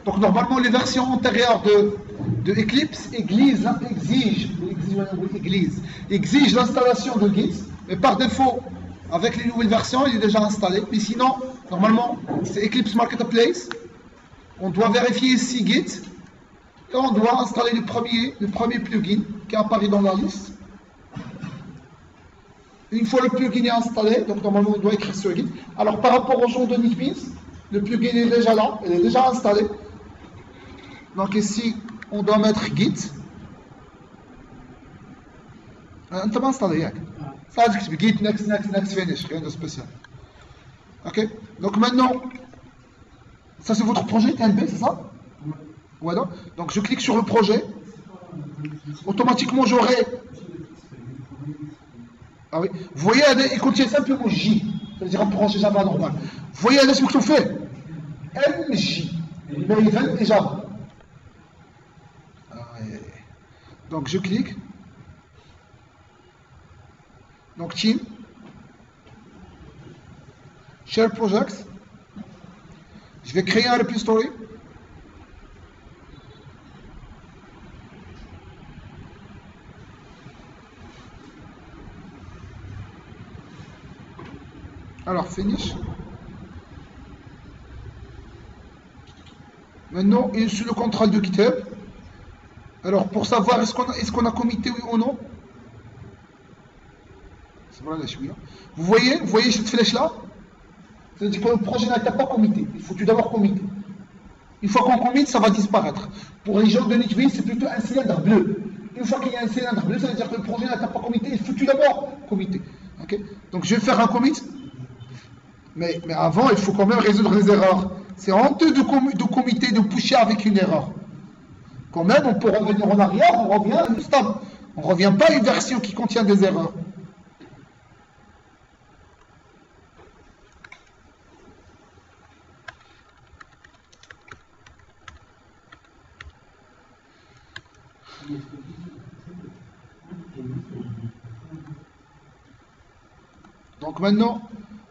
Donc normalement les versions antérieures de Eclipse exigent l'installation de Git, mais par défaut, avec les nouvelles versions, il est déjà installé. Mais sinon, normalement, c'est Eclipse Marketplace. On doit vérifier ici Git et on doit installer le premier plugin qui apparaît dans la liste. Une fois le plugin est installé, donc normalement on doit écrire sur Git. Alors par rapport au genre de NetBeans, le plugin est déjà là, il est déjà installé. Donc ici, on doit mettre Git. On t'a installé, ça veut dire Git, next, finish, rien de spécial. Ok. Donc maintenant, ça c'est votre projet TNB, c'est ça? Voilà. Donc je clique sur le projet. Automatiquement j'aurai. Ah oui. Vous voyez, il contient simplement J. C'est-à-dire un projet Java normal. Vous voyez, ce que je fais? MJ. Maven et Java. Donc je clique. Donc Team. Share Projects. Je vais créer un repository. Alors, finish. Maintenant, il est sur le contrôle de GitHub. Alors, pour savoir est-ce qu'on a commité oui ou non. Vous voyez cette flèche-là? C'est-à-dire que le projet n'a pas commité. Il faut tout d'abord commiter. Une fois qu'on commit, ça va disparaître. Pour les gens de NetBeans, c'est plutôt un cylindre bleu. Une fois qu'il y a un cylindre bleu, ça veut dire que le projet n'a pas commité. Il faut tout d'abord commiter. Okay? Donc, je vais faire un commit. Mais avant, il faut quand même résoudre les erreurs. C'est honteux de commiter, de pusher avec une erreur. Quand même, on peut revenir en arrière, on revient à une stable. On ne revient pas à une version qui contient des erreurs. Donc maintenant,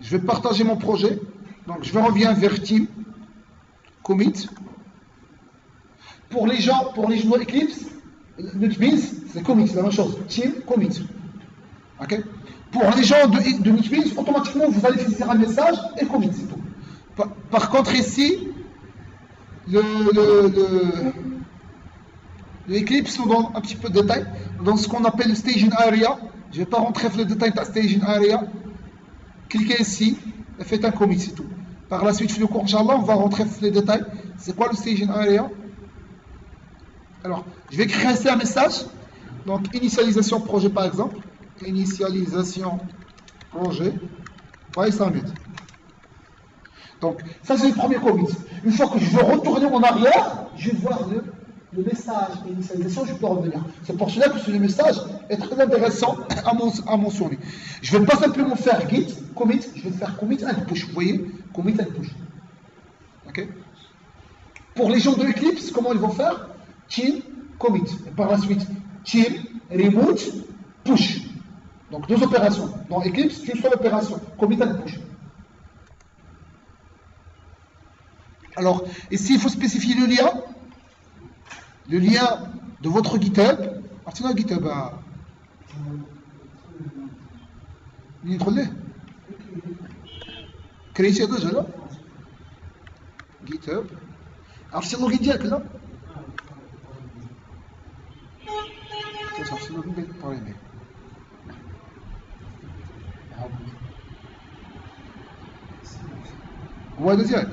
je vais partager mon projet. Donc je vais revenir vers Team, Commit. Pour les gens Eclipse, NetBeans, c'est Commit, c'est la même chose. Team, Commit. Okay? Pour les gens de NetBeans, automatiquement, vous allez saisir un message et Commit, c'est tout. Par contre, ici, le Eclipse nous donne un petit peu de détails dans ce qu'on appelle le staging area. Je ne vais pas rentrer dans le détail de la staging area. Cliquez ici et faites un commit, c'est tout. Par la suite, le cours, Inch'Allah, on va rentrer dans les détails. C'est quoi le staging area? Alors, je vais créer ici un message. Donc, initialisation projet, par exemple. Initialisation projet. Voyez, ça vite. Donc, ça, c'est le premier commit. Une fois que je veux retourner en arrière, je vais voir le message d'initialisation, je peux revenir. C'est pour cela que ce message est très intéressant à mentionner. Je ne vais pas simplement faire git, commit, je vais faire commit and push. Vous voyez? Commit and push. Ok? Pour les gens de Eclipse, comment ils vont faire? Team, commit. Et par la suite, team, remote, push. Donc deux opérations. Dans Eclipse, une seule opération. Commit and push. Alors, ici, il faut spécifier le lien. Le lien de votre GitHub. Artina GitHub à. Créer ça déjà là. GitHub. عرفتي اللوغين ديالك لا؟ عرفتي اللوغين ديالك طريقي. هو هذا ديالك.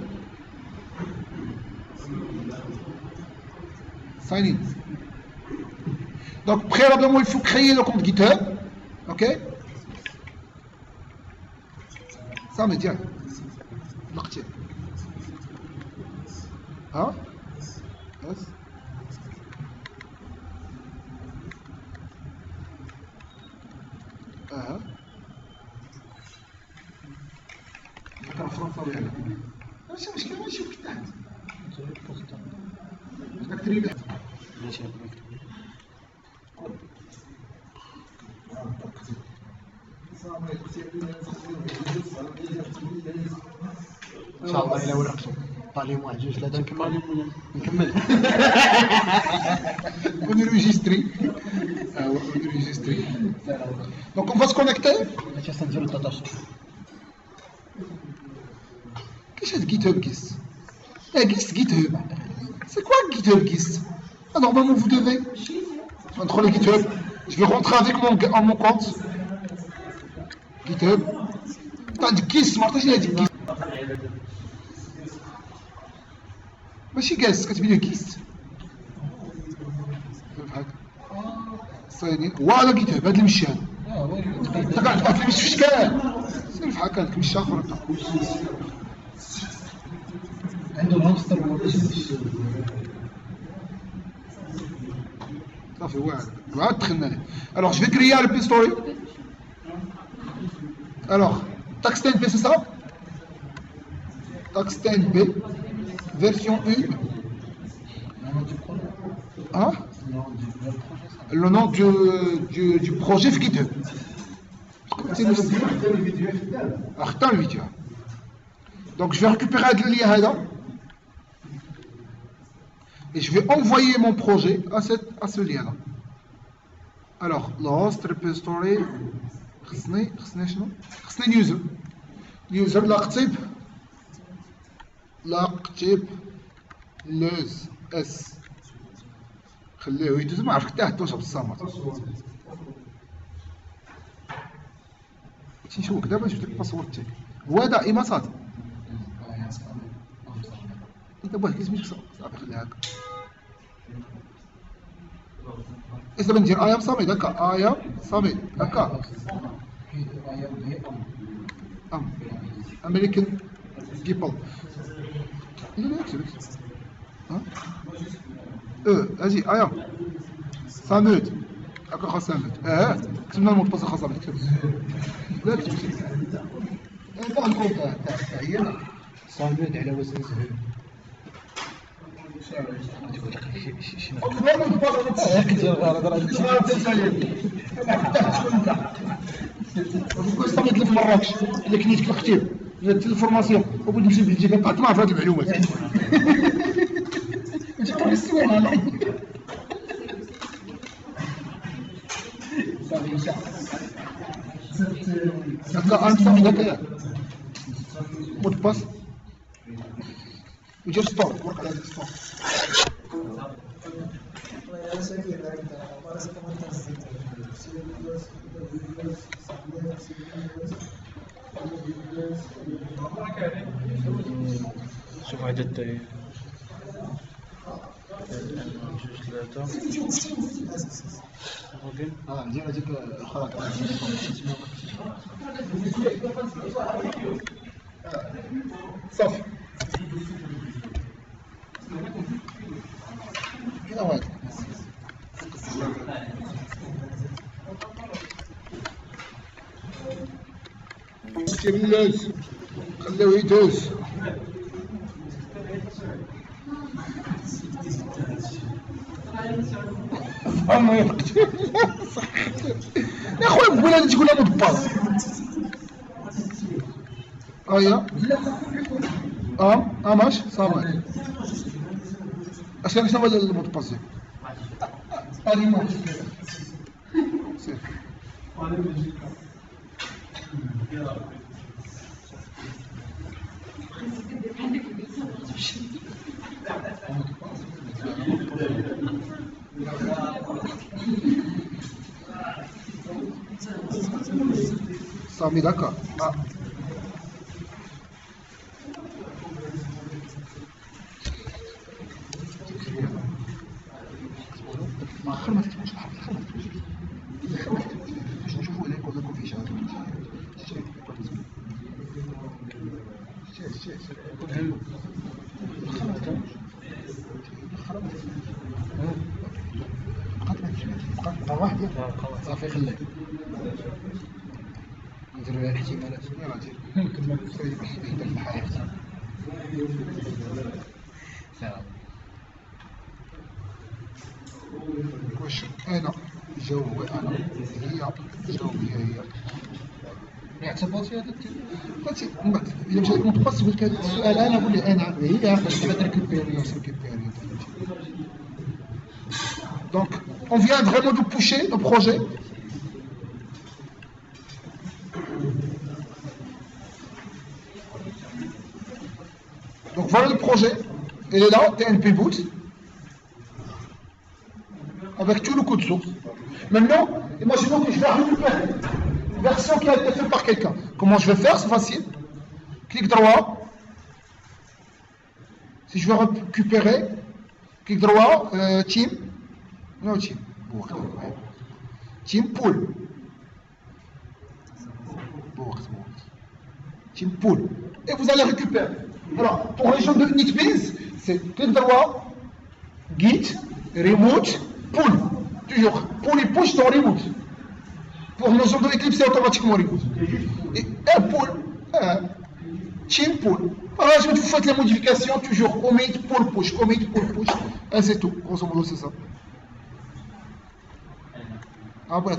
Sign in. Donc préalablement il faut créer le compte GitHub. Ok? Ça me tient. Hein? Yes. ماشي مشكل ماشي وقتها بدك تريد ماشي ان شاء الله الى ورقه بالي واحد جوج ثلاثة نكمل. On est enregistré. On est enregistré. Donc on va se connecter. اش نديرو 13. Qu'est-ce que c'est GitHub Gist? Gist GitHub. C'est quoi GitHub Gist? Normalement vous devez entre les GitHub. Je vais rentrer avec mon compte. GitHub. T'as dit Gist, Martin, il a dit Gist. ماشي كاس كتبين لي كيست بحال صايدين ولا كيتهب هاد المشي هذا انت قاعد تبعث لي في اشكال سير بحال هكا المشي اخر عنده هامستر صافي واعد دخلنا ليه. Alors je vais créer le story. Alors Taxten P c'est ça? Taxten P version 1. Hein? Le nom du projet في GitHub. اختار الفيديو. Donc je vais récupérer le lien هذا et je vais envoyer mon projet à ce lien là. Alors le host repository خصني شنو؟ خصني اليوزر لا كتب لوز اس خليه يدوز ما عرفت حتى توصل بالصامت. شي نشوفك دابا نشوف لك الباسورد تاعك هو هذا اما صاد انت بغيت كيسميتك صافي خليها هكا. اش دابا ندير ايام صامد هكا ايام صامد هكا امريكان بيبل لا اكتب ها اجي ايام صامد هكا خاص صامد كتبنا المود باس خاص صامد كتب لا اكتب انت الكود تاع هي صامد على وزن زهير. صامد في مراكش اللي كنيت في الختيب درت الفورماسيون وبغيت نمشي بلجيكا بقيت ما عرف هاد المعلومات. جبت السوين على هكا انت هكا مود باس ودير ستور ورك على ستور. شوف عدد جوج ثلاثة اوكي ندير هذيك الاخرى صافي كذا واحد كتب اللوز خليوه يدوز. يا خويا بولا اللي تقولها مود باس هيا ماشي صافي اش كان شنو المود باس هادي ماشي سير Sami d'accord. ما تكتبوش باش نشوفوا هنا كوزاكو في شهر بقى واحد صافي خليه نديرو لها الاحتمالات. يلاه دير كما قلت لك في الحياة واش انا جاوب انا هي جاوب هي اعتبرتي هذا قلت من بعد الا مشى لك متخصص قلت هذا السؤال انا قول لي انا هي باش غادي ريكوبيري. Donc, on vient vraiment de pousser nos projets. Donc voilà le projet. Il est là, TNP Boot. Avec tout le code source. Maintenant, imaginons que je vais récupérer une version qui a été faite par quelqu'un. Comment je vais faire? C'est facile. Clic droit. Si je veux récupérer, clic droit, team. Non, team. Team pool. Team pool. Et vous allez récupérer. Alors, pour les gens de NetBeans, c'est clic droit, git, remote, pull. Toujours. Pull et push dans remote. Pour les gens de Eclipse, c'est automatiquement remote. Et un pull, team pull. Alors, je vais vous faire les modifications, toujours commit, pull, push, commit, pull, push. Et c'est tout. Grosso modo, c'est ça. Ah, voilà,